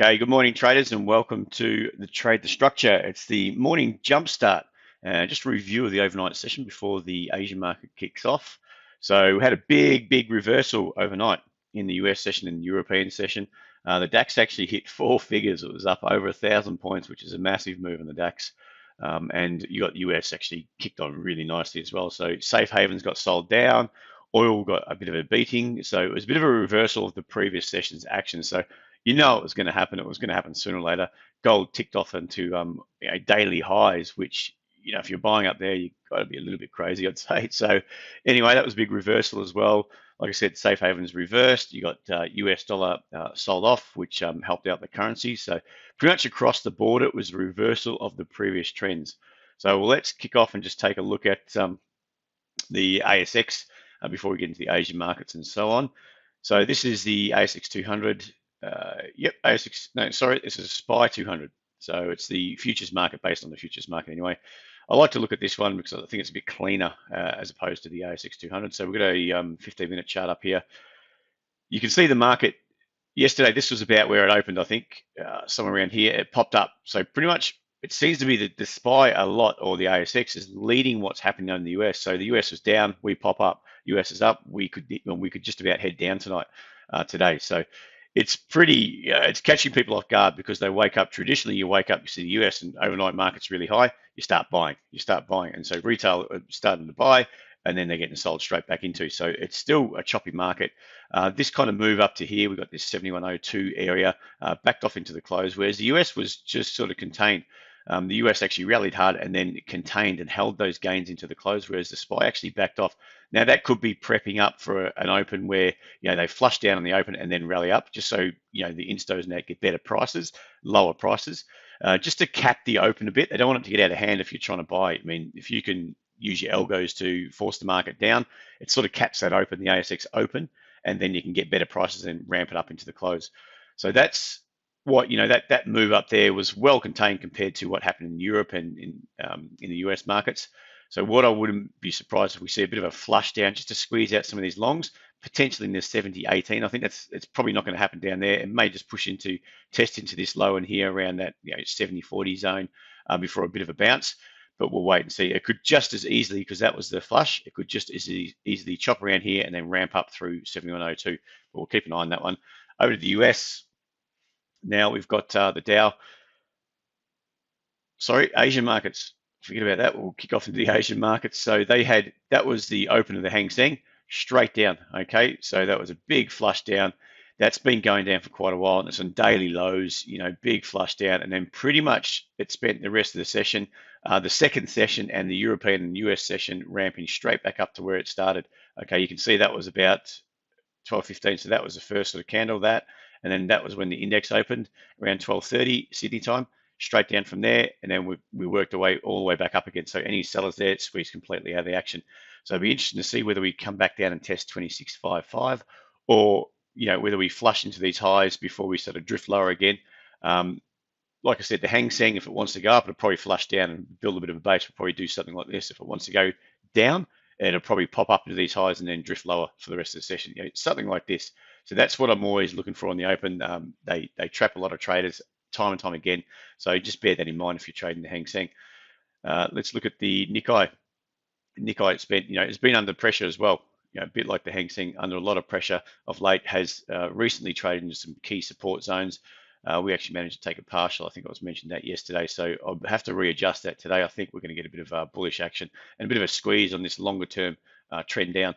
Okay, good morning, traders, and welcome to the Trade the Structure. It's the morning jumpstart. Just a review of the overnight session before the Asian market kicks off. So we had a big reversal overnight in the US session and the European session. The DAX actually hit four figures. It was up over 1,000 points, which is a massive move in the DAX. And you got the US actually kicked on really nicely as well. So safe havens got sold down. Oil got a bit of a beating. So it was a bit of a reversal of the previous session's action. So you know it was going to happen. It was going to happen sooner or later. Gold ticked off into daily highs, which if you're buying up there, you've got to be a little bit crazy, I'd say. So anyway, that was a big reversal as well. Like I said, safe havens reversed. You got US dollar sold off, which helped out the currency. So pretty much across the board, it was a reversal of the previous trends. So let's kick off and just take a look at the ASX before we get into the Asian markets and so on. So this is the ASX 200. Yep, ASX, no, sorry, this is a SPY 200. So it's the futures market based on the futures market anyway. I like to look at this one because I think it's a bit cleaner as opposed to the ASX 200. So we've got a 15-minute chart up here. You can see the market yesterday. This was about where it opened, I think, somewhere around here. It popped up. So pretty much it seems to be that the SPY a lot, or the ASX, is leading what's happening in the US. So the US was down, we pop up. US is up. We could just about head down tonight, today. So it's pretty, it's catching people off guard because they wake up. Traditionally, you wake up, you see the US and overnight market's really high. You start buying. And so retail are starting to buy, and then they're getting sold straight back into. So it's still a choppy market. This kind of move up to here, we've got this 7102 area, backed off into the close, whereas the US was just sort of contained. The US actually rallied hard and then contained and held those gains into the close, whereas the SPY actually backed off. Now that could be prepping up for an open where they flush down on the open and then rally up, just so the instos now get better prices, lower prices, just to cap the open a bit. They don't want it to get out of hand if you're trying to buy. I mean, if you can use your algos to force the market down, it sort of caps that open, the ASX open, and then you can get better prices and ramp it up into the close. So that's what that move up there was well contained compared to what happened in Europe and in the US markets. So what I wouldn't be surprised if we see a bit of a flush down just to squeeze out some of these longs, potentially in the 70.18. I think it's probably not going to happen down there. It may just push into test into this low in here around that 70.40 zone before a bit of a bounce. But we'll wait and see. It could just as easily, because that was the flush, it could just as easily chop around here and then ramp up through 7102. But we'll keep an eye on that one. Over to the US. Now we've got the Dow. Sorry, Asian markets. Forget about that. We'll kick off into the Asian markets. So that was the open of the Hang Seng, straight down. Okay, so that was a big flush down. That's been going down for quite a while, and it's on daily lows, big flush down, and then pretty much it spent the rest of the session, the second session and the European and US session ramping straight back up to where it started. Okay, you can see that was about 12:15, so that was the first sort of candle that, and then that was when the index opened around 12:30 Sydney time, straight down from there, and then we worked our way all the way back up again. So any sellers there, it squeezed completely out of the action. So it'll be interesting to see whether we come back down and test 26.55, or whether we flush into these highs before we sort of drift lower again. Like I said, the Hang Seng, if it wants to go up, it'll probably flush down and build a bit of a base. We'll probably do something like this. If it wants to go down, it'll probably pop up into these highs and then drift lower for the rest of the session. Something like this. So that's what I'm always looking for on the open. They trap a lot of traders time and time again. So just bear that in mind if you're trading the Hang Seng. Let's look at the Nikkei. Nikkei, it's been under pressure as well. A bit like the Hang Seng, under a lot of pressure of late, has recently traded into some key support zones. We actually managed to take a partial. I think I was mentioned that yesterday. So I'll have to readjust that today. I think we're going to get a bit of bullish action and a bit of a squeeze on this longer term trend down.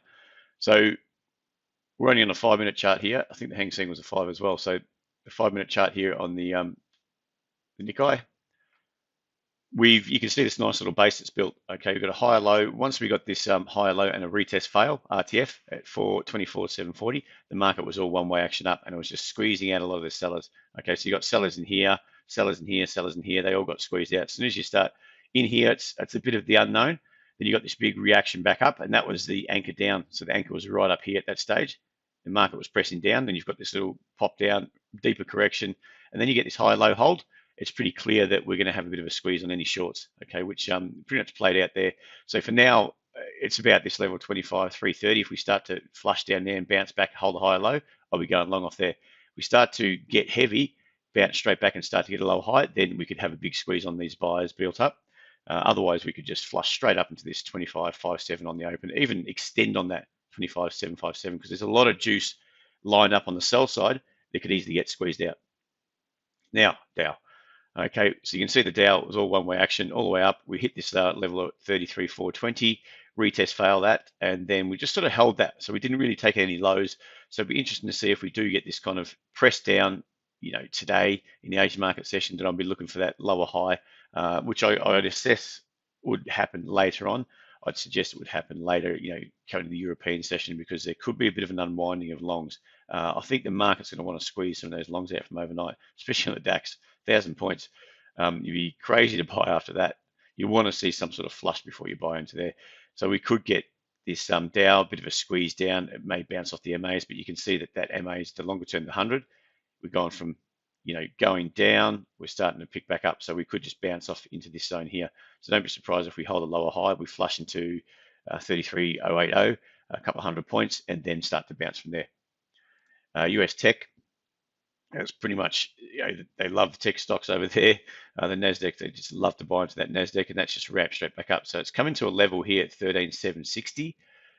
So we're only on a 5-minute chart here. I think the Hang Seng was a 5 as well. So the 5-minute chart here on the Nikkei. You can see this nice little base that's built. Okay, we've got a higher low. Once we got this higher low and a retest fail, RTF at 24,740, the market was all one-way action up, and it was just squeezing out a lot of the sellers. Okay, so you got sellers in here, sellers in here, sellers in here. They all got squeezed out. As soon as you start in here, it's a bit of the unknown. Then you got this big reaction back up, and that was the anchor down. So the anchor was right up here at that stage. The market was pressing down. Then you've got this little pop down, deeper correction, and then you get this high-low hold. It's pretty clear that we're going to have a bit of a squeeze on any shorts, okay, which pretty much played out there. So for now, it's about this level 25,330. If we start to flush down there and bounce back, hold a higher low, I'll be going long off there. We start to get heavy bounce straight back and start to get a lower high, then we could have a big squeeze on these buyers built up. Otherwise, we could just flush straight up into this 25.57 on the open, even extend on that 25.757, because there's a lot of juice lined up on the sell side that could easily get squeezed out. Now, Dow. Okay, so you can see the Dow was all one-way action all the way up. We hit this level at 33,420, retest fail that, and then we just sort of held that. So we didn't really take any lows. So it'll be interesting to see if we do get this kind of press down, today in the Asian market session, that I'll be looking for that lower high, which I'd assess would happen later on. I'd suggest it would happen later, coming to the European session, because there could be a bit of an unwinding of longs. I think the market's going to want to squeeze some of those longs out from overnight, especially on the DAX, 1,000 points. You'd be crazy to buy after that. You want to see some sort of flush before you buy into there. So we could get this Dow, a bit of a squeeze down. It may bounce off the MAs, but you can see that MA is the longer term, the 100. We've gone from, going down, we're starting to pick back up. So we could just bounce off into this zone here. So don't be surprised if we hold a lower high, we flush into 33,080, a couple of 100 points, and then start to bounce from there. US tech, that's pretty much, they love the tech stocks over there. The NASDAQ, they just love to buy into that NASDAQ, and that's just ramped straight back up. So it's coming to a level here at 13,760.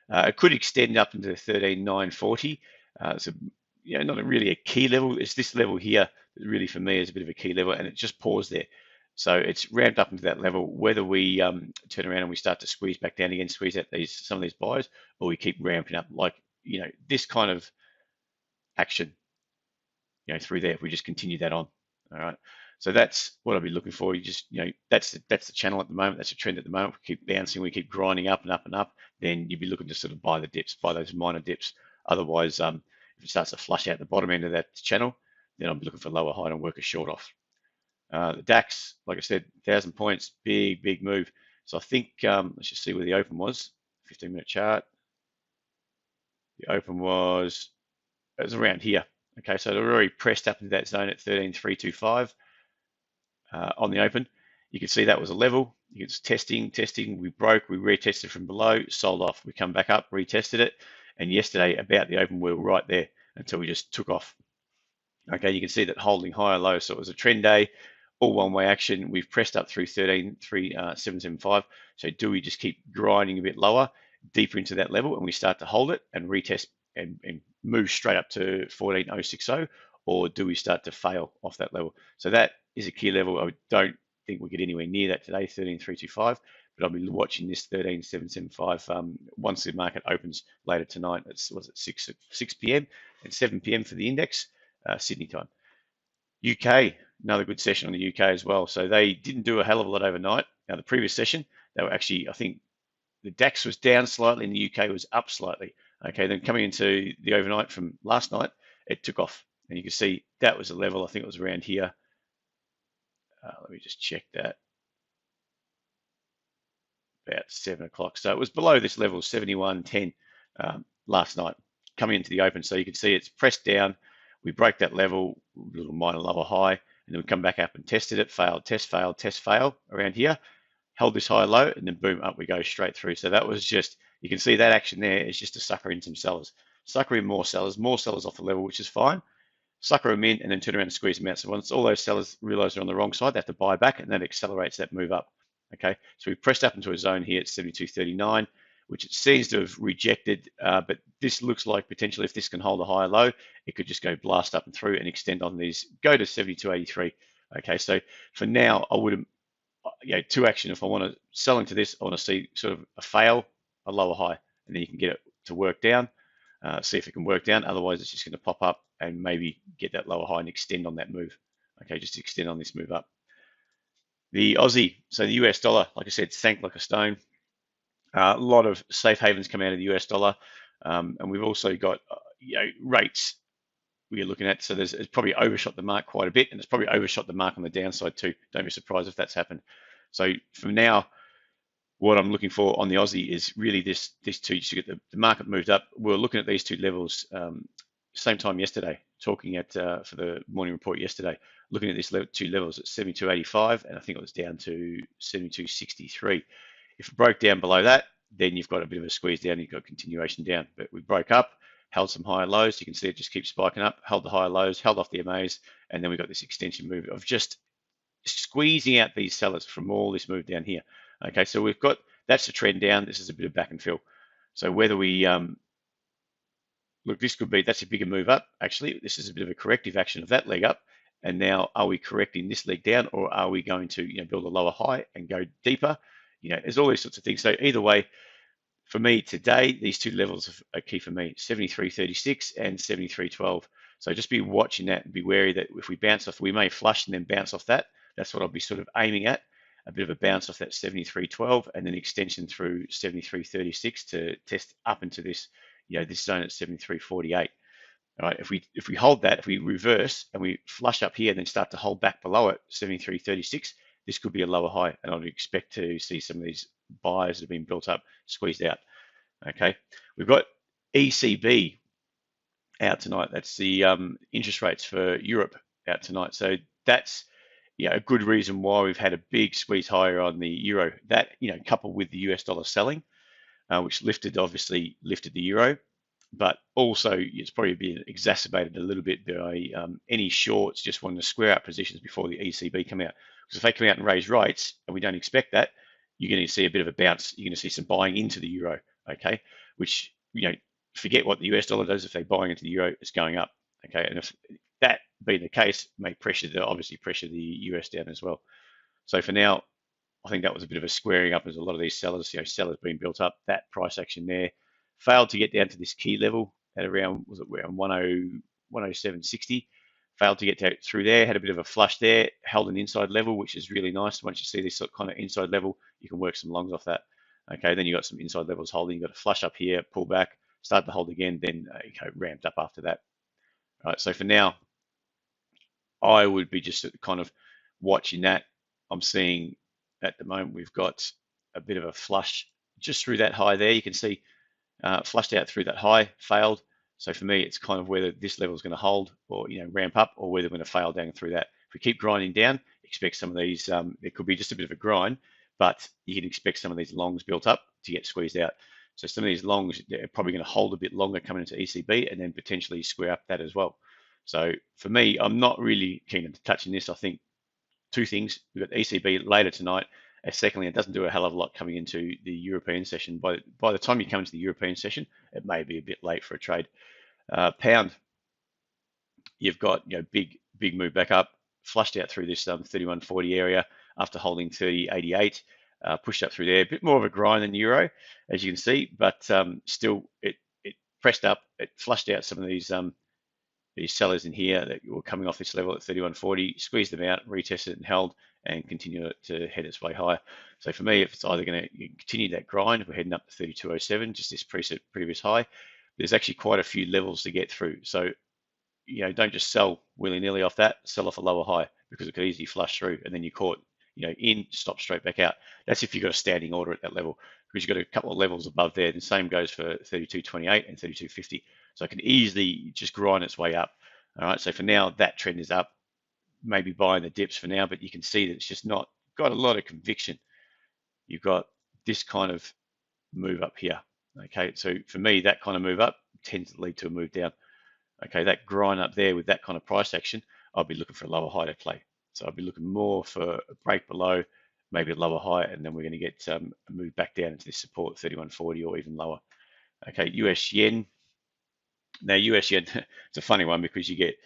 It could extend up into 13,940. So, not really a key level. It's this level here that really, for me, is a bit of a key level, and it just paused there. So it's ramped up into that level. Whether we turn around and we start to squeeze back down again, squeeze out some of these buys, or we keep ramping up, like, this kind of action, through there, if we just continue that on. All right. So that's what I'll be looking for. You just, that's the channel at the moment. That's a trend at the moment. We keep bouncing, we keep grinding up and up and up. Then you'd be looking to sort of buy the dips, buy those minor dips. Otherwise, if it starts to flush out the bottom end of that channel, then I'll be looking for lower high and work a short off. The DAX, like I said, 1,000 points, big move. So I think, let's just see where the open was. 15-minute chart. The open was, it was around here. Okay, so they're already pressed up into that zone at 13,325 on the open. You can see that was a level. It's testing. We broke, we retested from below, sold off. We come back up, retested it, and yesterday about the open we were right there until we just took off. Okay, you can see that holding higher low. So it was a trend day, all one-way action. We've pressed up through 13,775. So do we just keep grinding a bit lower, deeper into that level, and we start to hold it and retest and move straight up to 14,060, or do we start to fail off that level? So that is a key level. I don't think we get anywhere near that today, 13,325, but I'll be watching this 13,775 once the market opens later tonight. It's 6 p.m. and 7 p.m. for the index, Sydney time. UK, another good session on the UK as well. So they didn't do a hell of a lot overnight. Now the previous session, they were actually, I think the DAX was down slightly and the UK was up slightly. Okay, then coming into the overnight from last night, it took off. And you can see that was a level, I think it was around here. Let me just check that. About 7 o'clock. So it was below this level, 71.10 last night, coming into the open. So you can see it's pressed down. We broke that level, little minor lower high, and then we come back up and tested it, failed, test, fail around here. Held this high low, and then boom, up we go straight through. So that was just, you can see that action there is just to sucker in some sellers. Sucker in more sellers off the level, which is fine. Sucker them in and then turn around and squeeze them out. So once all those sellers realize they're on the wrong side, they have to buy back, and that accelerates that move up. Okay, so we pressed up into a zone here at 72.39, which it seems to have rejected, but this looks like potentially if this can hold a higher low, it could just go blast up and through and extend on these, go to 72.83. Okay, so for now, I wouldn't, two action. If I want to sell into this, I want to see sort of a fail, a lower high, and then you can get it to work down, see if it can work down. Otherwise, it's just going to pop up and maybe get that lower high and extend on that move. Okay, just extend on this move up. The Aussie, so the US dollar, like I said, sank like a stone. A lot of safe havens come out of the US dollar, and we've also got rates we're looking at. So it's probably overshot the mark quite a bit, and it's probably overshot the mark on the downside too. Don't be surprised if that's happened. So from now, what I'm looking for on the Aussie is really this two. You get the market moved up. We're looking at these two levels same time yesterday, talking at for the morning report yesterday, looking at these two levels at 72.85, and I think it was down to 72.63. If it broke down below that, then you've got a bit of a squeeze down, you've got continuation down. But we broke up, held some higher lows. You can see it just keeps spiking up, held the higher lows, held off the MAs, and then we've got this extension move of just squeezing out these sellers from all this move down here. Okay, so we've got, that's the trend down. This is a bit of back and fill. So whether we look, this could be, that's a bigger move up. Actually, this is a bit of a corrective action of that leg up. And now, are we correcting this leg down, or are we going to, build a lower high and go deeper? There's all these sorts of things. So either way, for me today, these two levels are key for me: 73.36 and 73.12. So just be watching that and be wary that if we bounce off, we may flush and then bounce off that. That's what I'll be sort of aiming at. A bit of a bounce off that 73.12 and then extension through 73.36 to test up into this, this zone at 73.48. All right, if we hold that, if we reverse and we flush up here and then start to hold back below it, 73.36, this could be a lower high, and I'd expect to see some of these buyers that have been built up squeezed out. Okay, we've got ECB out tonight. That's the interest rates for Europe out tonight. So that's a good reason why we've had a big squeeze higher on the euro. That coupled with the US dollar selling, which obviously lifted the euro, but also it's probably been exacerbated a little bit by any shorts just wanting to square out positions before the ECB come out. Because if they come out and raise rates, and we don't expect that, you're going to see a bit of a bounce. You're going to see some buying into the euro, okay? Which, forget what the US dollar does. If they're buying into the euro, it's going up, okay? And if that being the case, may obviously pressure the US down as well. So for now, I think that was a bit of a squaring up as a lot of these sellers, sellers being built up. That price action there failed to get down to this key level at around, was it around 107.60? Failed to get through there, had a bit of a flush there, held an inside level, which is really nice. Once you see this sort of kind of inside level, you can work some longs off that. Okay, then you got some inside levels holding. You got a flush up here, pull back, start to hold again, then ramped up after that. All right, so for now, I would be just kind of watching that. I'm seeing at the moment we've got a bit of a flush just through that high there. You can see flushed out through that high, failed. So for me, it's kind of whether this level is going to hold or ramp up, or whether we're going to fail down through that. If we keep grinding down, expect some of these. It could be just a bit of a grind, but you can expect some of these longs built up to get squeezed out. So some of these longs are probably going to hold a bit longer coming into ECB, and then potentially square up that as well. So for me, I'm not really keen on touching this. I think two things: we've got ECB later tonight. And secondly, it doesn't do a hell of a lot coming into the European session. By the time you come into the European session, it may be a bit late for a trade. Pound, you've got big move back up, flushed out through this 31.40 area after holding 30.88, pushed up through there. A bit more of a grind than euro, as you can see, but still it pressed up. It flushed out some of these sellers in here that were coming off this level at 31.40, squeezed them out, retested it and held, and continue to head its way higher. So for me, if it's either going to continue that grind, we're heading up to 32.07, just this previous high. There's actually quite a few levels to get through. So, don't just sell willy-nilly off that, sell off a lower high, because it could easily flush through and then you're caught, in, stop straight back out. That's if you've got a standing order at that level, because you've got a couple of levels above there. And the same goes for 32.28 and 32.50. So it can easily just grind its way up. All right, so for now, that trend is up. Maybe buying the dips for now, but you can see that it's just not got a lot of conviction. You've got this kind of move up here. Okay, so for me, that kind of move up tends to lead to a move down. Okay, that grind up there with that kind of price action, I'll be looking for a lower high to play. So I'll be looking more for a break below, maybe a lower high, and then we're going to get a move back down into this support 31.40 or even lower. Okay, US yen. Now US yen, it's a funny one because you get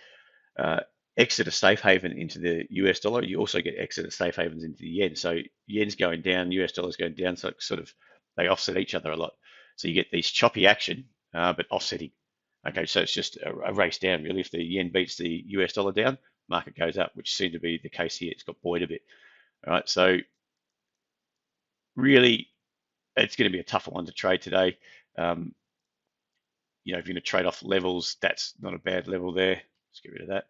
exit a safe haven into the US dollar. You also get exit of safe havens into the yen. So yen's going down, US dollar's going down. So sort of they offset each other a lot. So you get these choppy action, but offsetting. Okay, so it's just a race down really. If the yen beats the US dollar down, market goes up, which seemed to be the case here. It's got buoyed a bit. All right, so really, it's going to be a tougher one to trade today. If you're going to trade off levels, that's not a bad level there. Let's get rid of that.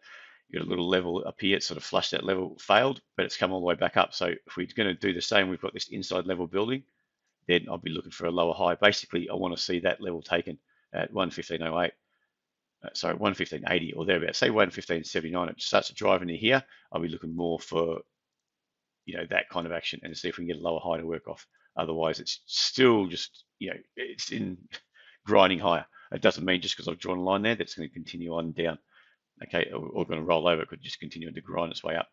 You got a little level up here, it sort of flushed that level, failed, but it's come all the way back up. So if we're going to do the same, we've got this inside level building, then I'll be looking for a lower high. Basically, I want to see that level taken at 115.08. Sorry, 115.80 or thereabouts. Say 115.79. It starts to drive into here. I'll be looking more for that kind of action and see if we can get a lower high to work off. Otherwise, it's still just it's in grinding higher. It doesn't mean just because I've drawn a line there that's going to continue on down. Okay, or going to roll over. It could just continue to grind its way up.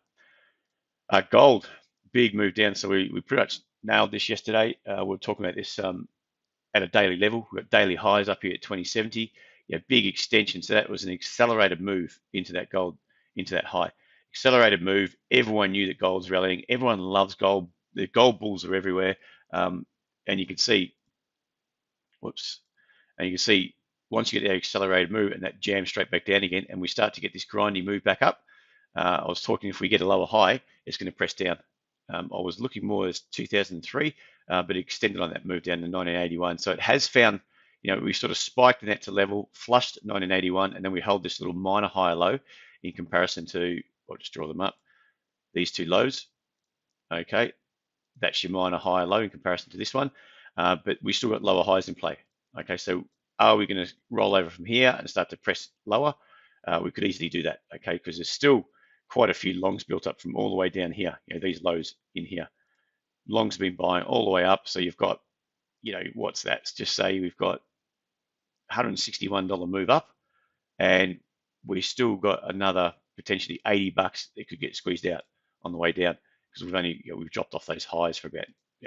Gold, big move down. So we pretty much nailed this yesterday. We were talking about this at a daily level. We've got daily highs up here at 2070. Yeah, big extension. So that was an accelerated move into that gold, into that high. Accelerated move. Everyone knew that gold's rallying. Everyone loves gold. The gold bulls are everywhere. And you can see, whoops, and you can see once you get that accelerated move and that jam straight back down again, and we start to get this grindy move back up. I was talking if we get a lower high, it's going to press down. I was looking more as 2003, but it extended on that move down to 1981. So it has found, we sort of spiked in that to level, flushed 1981, and then we hold this little minor higher low in comparison to, I'll just draw them up, these two lows. Okay, that's your minor higher low in comparison to this one, but we still got lower highs in play. Okay, so are we going to roll over from here and start to press lower? We could easily do that, okay, because there's still quite a few longs built up from all the way down here, these lows in here. Longs have been buying all the way up, so you've got, what's that? Just say we've got $161 move up, and we still got another potentially $80 that could get squeezed out on the way down because we've dropped off those highs for about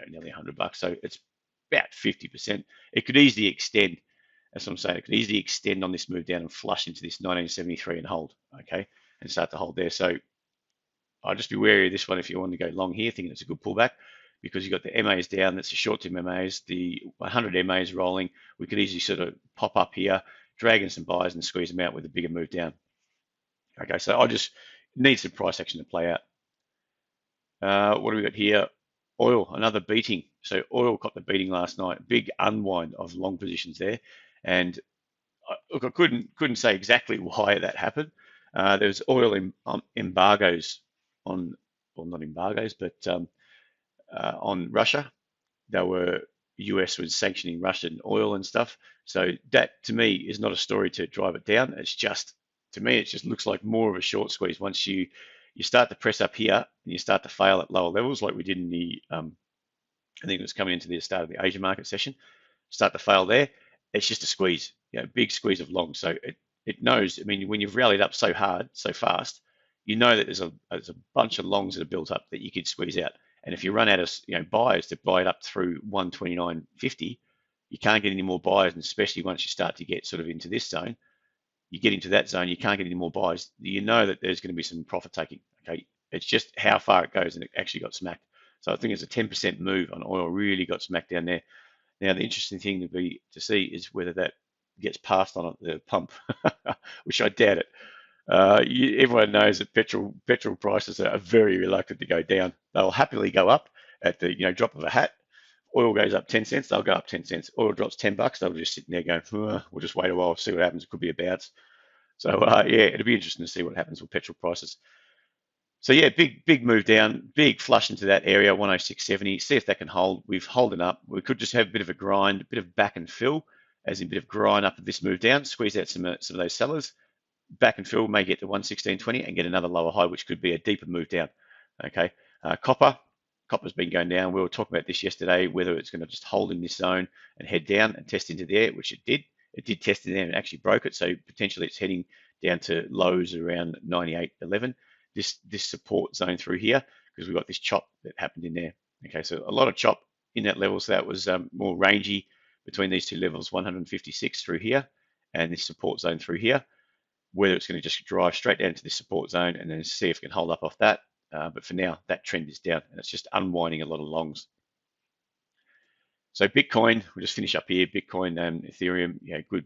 nearly $100. So it's about 50%. It could easily extend. That's what I'm saying. It could easily extend on this move down and flush into this 1973 and hold, okay, and start to hold there. So I'll just be wary of this one if you want to go long here, thinking it's a good pullback, because you've got the MAs down. That's the short-term MAs. The 100 MAs rolling. We could easily sort of pop up here, drag in some buys and squeeze them out with a bigger move down. Okay, so I just need some price action to play out. What do we got here? Oil, another beating. So oil got the beating last night. Big unwind of long positions there, and look, I couldn't say exactly why that happened. There was oil embargoes on, well, not embargoes, but on Russia. US was sanctioning Russian oil and stuff. So that to me is not a story to drive it down. It's just, to me, it just looks like more of a short squeeze. Once you start to press up here and you start to fail at lower levels, like we did in the, I think it was coming into the start of the Asia market session, start to fail there, it's just a squeeze, big squeeze of long. So it knows, I mean, when you've rallied up so hard, so fast, you know that there's a bunch of longs that are built up that you could squeeze out. And if you run out of buyers to buy it up through 129.50, you can't get any more buyers, and especially once you start to get sort of into this zone, you get into that zone, you can't get any more buyers. You know that there's going to be some profit taking. Okay, it's just how far it goes, and it actually got smacked. So I think it's a 10% move on oil, really got smacked down there. Now the interesting thing to see is whether that gets passed on at the pump, which I doubt it. Everyone knows that petrol prices are very reluctant to go down. They'll happily go up at the drop of a hat. Oil goes up 10 cents, they'll go up 10 cents. Oil drops $10, they'll just sit there going, we'll just wait a while, see what happens. It could be a bounce. So yeah, it'll be interesting to see what happens with petrol prices. So yeah, big move down, big flush into that area, 106.70. See if that can hold. We've holding up. We could just have a bit of a grind, a bit of back and fill, as in a bit of grind up of this move down, squeeze out some of those sellers. Back and fill, may get to 116.20 and get another lower high, which could be a deeper move down. Okay, copper's been going down. We were talking about this yesterday, whether it's going to just hold in this zone and head down and test into there, which it did. It did test in there and actually broke it. So potentially it's heading down to lows around 98.11. This support zone through here, because we've got this chop that happened in there. Okay, so a lot of chop in that level. So that was more rangy between these two levels, 156 through here and this support zone through here. Whether it's going to just drive straight down to this support zone and then see if it can hold up off that. But for now, that trend is down and it's just unwinding a lot of longs. So Bitcoin, we'll just finish up here. Bitcoin and Ethereum, good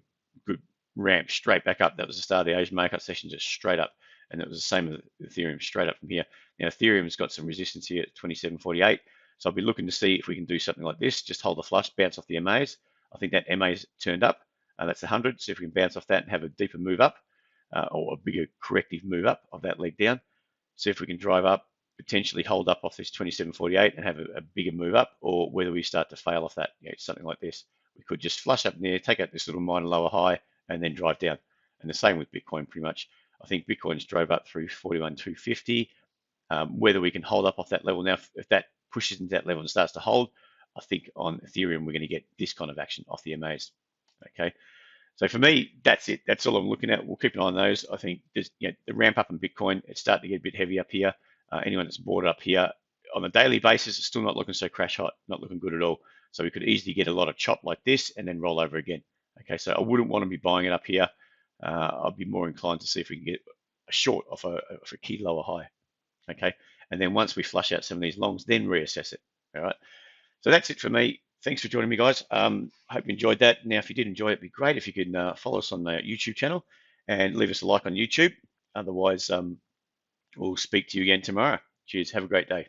ramp straight back up. That was the start of the Asian market session, just straight up. And it was the same with Ethereum, straight up from here. Now Ethereum's got some resistance here at 27.48. So I'll be looking to see if we can do something like this. Just hold the flush, bounce off the MAs. I think that MA's turned up. That's 100. So if we can bounce off that and have a deeper move up, or a bigger corrective move up of that leg down. See if we can drive up, potentially hold up off this 27.48 and have a bigger move up, or whether we start to fail off that, something like this. We could just flush up in there, take out this little minor lower high, and then drive down. And the same with Bitcoin pretty much. I think Bitcoin's drove up through 41,250. Whether we can hold up off that level now, if that pushes into that level and starts to hold, I think on Ethereum we're going to get this kind of action off the MAs. Okay. So for me, that's it. That's all I'm looking at. We'll keep an eye on those. I think there's, the ramp up in Bitcoin, it's starting to get a bit heavy up here. Anyone that's bought it up here on a daily basis, it's still not looking so crash hot, not looking good at all. So we could easily get a lot of chop like this and then roll over again. Okay, so I wouldn't want to be buying it up here. I'd be more inclined to see if we can get a short off a key lower high. Okay, and then once we flush out some of these longs, then reassess it. All right. So that's it for me. Thanks for joining me, guys. Hope you enjoyed that. Now, if you did enjoy it, it'd be great if you could follow us on the YouTube channel and leave us a like on YouTube. Otherwise, we'll speak to you again tomorrow. Cheers. Have a great day.